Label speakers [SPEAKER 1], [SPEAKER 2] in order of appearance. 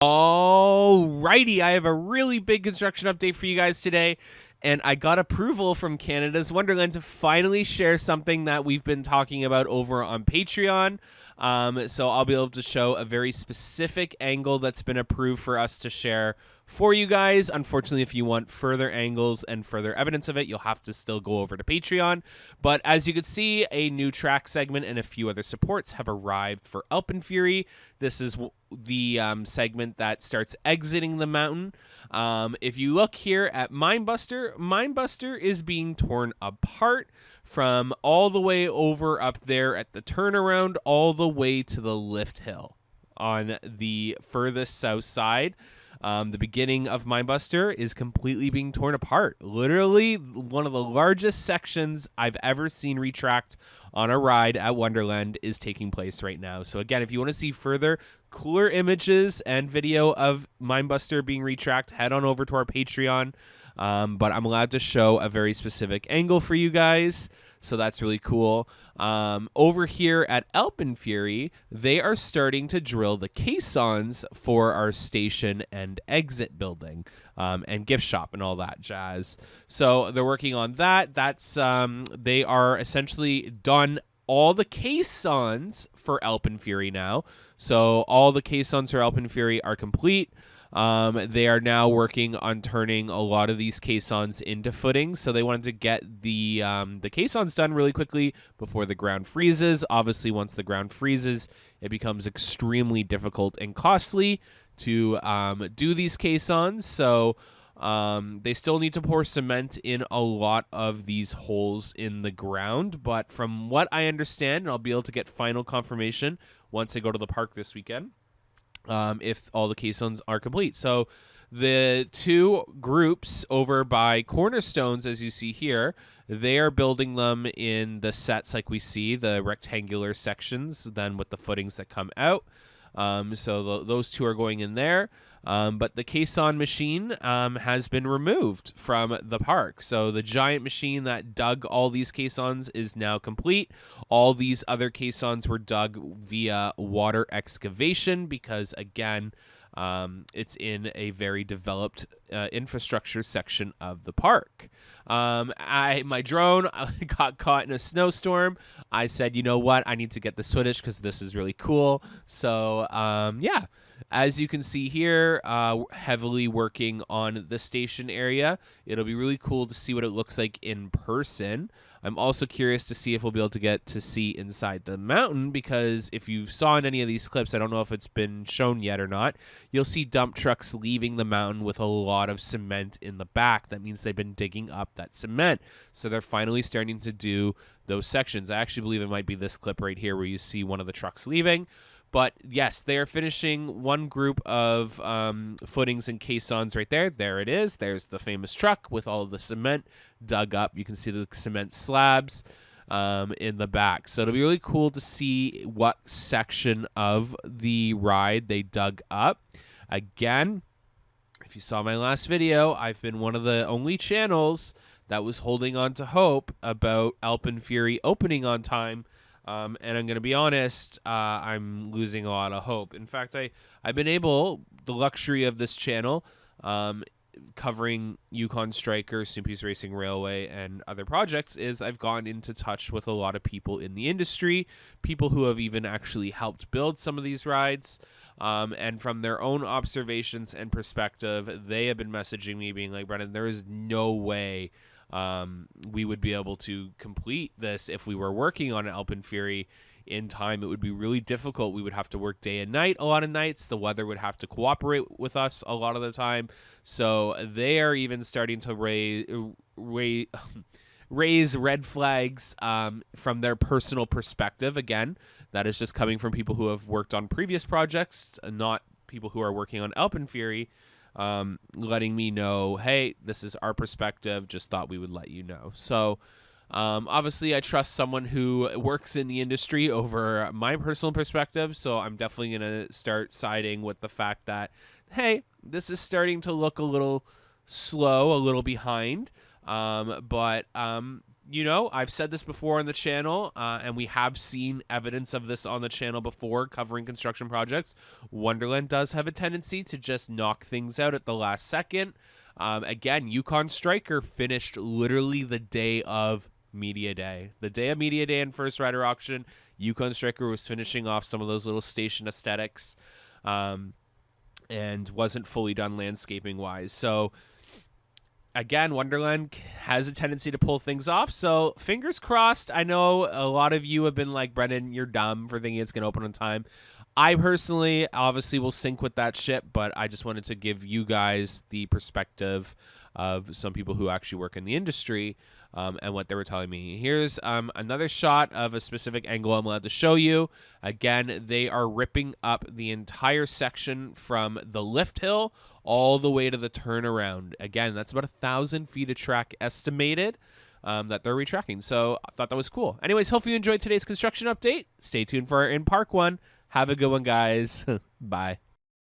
[SPEAKER 1] Alrighty, I have a really big construction update for you guys today, and I got approval from Canada's Wonderland to finally share something that we've been talking about over on Patreon. So I'll be able to show a very specific angle that's been approved for us to share for you guys. Unfortunately, if you want further angles and further evidence of it, you'll have to still go over to Patreon. But as you can see, a new track segment and a few other supports have arrived for AlpenFury. This is the segment that starts exiting the mountain. If you look here at Minebuster, Minebuster is being torn apart from all the way over up there at the turnaround all the way to the lift hill on the furthest south side. The beginning of Minebuster is completely being torn apart. Literally one of the largest sections I've ever seen retract on a ride at Wonderland is taking place right now. So again, if you want to see further cooler images and video of Minebuster being retracked, head on over to our Patreon. But I'm allowed to show a very specific angle for you guys, so that's really cool. Over here at AlpenFury, they are starting to drill the caissons for our station and exit building, and gift shop and all that jazz. So they're working on that. That's they are essentially done all the caissons for AlpenFury now. So all the caissons for AlpenFury are complete. They are now working on turning a lot of these caissons into footings. So they wanted to get the caissons done really quickly before the ground freezes. Obviously, once the ground freezes, it becomes extremely difficult and costly to do these caissons. So they still need to pour cement in a lot of these holes in the ground. But from what I understand, and I'll be able to get final confirmation once I go to the park this weekend, if all the caissons are complete. So the two groups over by Cornerstones, as you see here, they are building them in the sets like we see, the rectangular sections, then with the footings that come out. So those two are going in there. But the caisson machine has been removed from the park. So the giant machine that dug all these caissons is now complete. All these other caissons were dug via water excavation because, again, it's in a very developed infrastructure section of the park. My drone got caught in a snowstorm. I said, you know what? I need to get this footage because this is really cool. So, yeah. As you can see here, heavily working on the station area. It'll be really cool to see what it looks like in person. I'm also curious to see if we'll be able to get to see inside the mountain, because if you saw in any of these clips, I don't know if it's been shown yet or not, you'll see dump trucks leaving the mountain with a lot of cement in the back. That means they've been digging up that cement. So they're finally starting to do those sections. I actually believe it might be this clip right here where you see one of the trucks leaving. But yes, they are finishing one group of footings and caissons right there. There it is. There's the famous truck with all of the cement dug up. You can see the cement slabs in the back. So it'll be really cool to see what section of the ride they dug up. Again, if you saw my last video, I've been one of the only channels that was holding on to hope about AlpenFury opening on time. And I'm going to be honest, I'm losing a lot of hope. In fact, I've been able, the luxury of this channel, covering Yukon Striker, Snoopy's Racing Railway, and other projects, is I've gone into touch with a lot of people in the industry, people who have even actually helped build some of these rides. And from their own observations and perspective, they have been messaging me being like, Brennan, there is no way we would be able to complete this if we were working on AlpenFury in time. It would be really difficult. We would have to work day and night a lot of nights. The weather would have to cooperate with us a lot of the time. So they are even starting to raise red flags from their personal perspective. Again, that is just coming from people who have worked on previous projects, not people who are working on AlpenFury. Letting me know, hey, this is our perspective, just thought we would let you know. So obviously I trust someone who works in the industry over my personal perspective, so I'm definitely going to start siding with the fact that, hey, this is starting to look a little slow, a little behind, but I've said this before on the channel, and we have seen evidence of this on the channel before covering construction projects. Wonderland does have a tendency to just knock things out at the last second. Again, Yukon Striker finished literally the day of Media Day. The day of Media Day and First Rider Auction, Yukon Striker was finishing off some of those little station aesthetics, and wasn't fully done landscaping-wise. So again, Wonderland has a tendency to pull things off, so fingers crossed. I know a lot of you have been like, Brendan, you're dumb for thinking it's going to open on time. I personally obviously will sync with that ship, but I just wanted to give you guys the perspective of some people who actually work in the industry, and what they were telling me. Here's another shot of a specific angle I'm allowed to show you. Again, they are ripping up the entire section from the lift hill all the way to the turnaround. Again, that's about 1,000 feet of track estimated that they're retracking. So I thought that was cool. Anyways, hope you enjoyed today's construction update. Stay tuned for our in-park one. Have a good one, guys. Bye.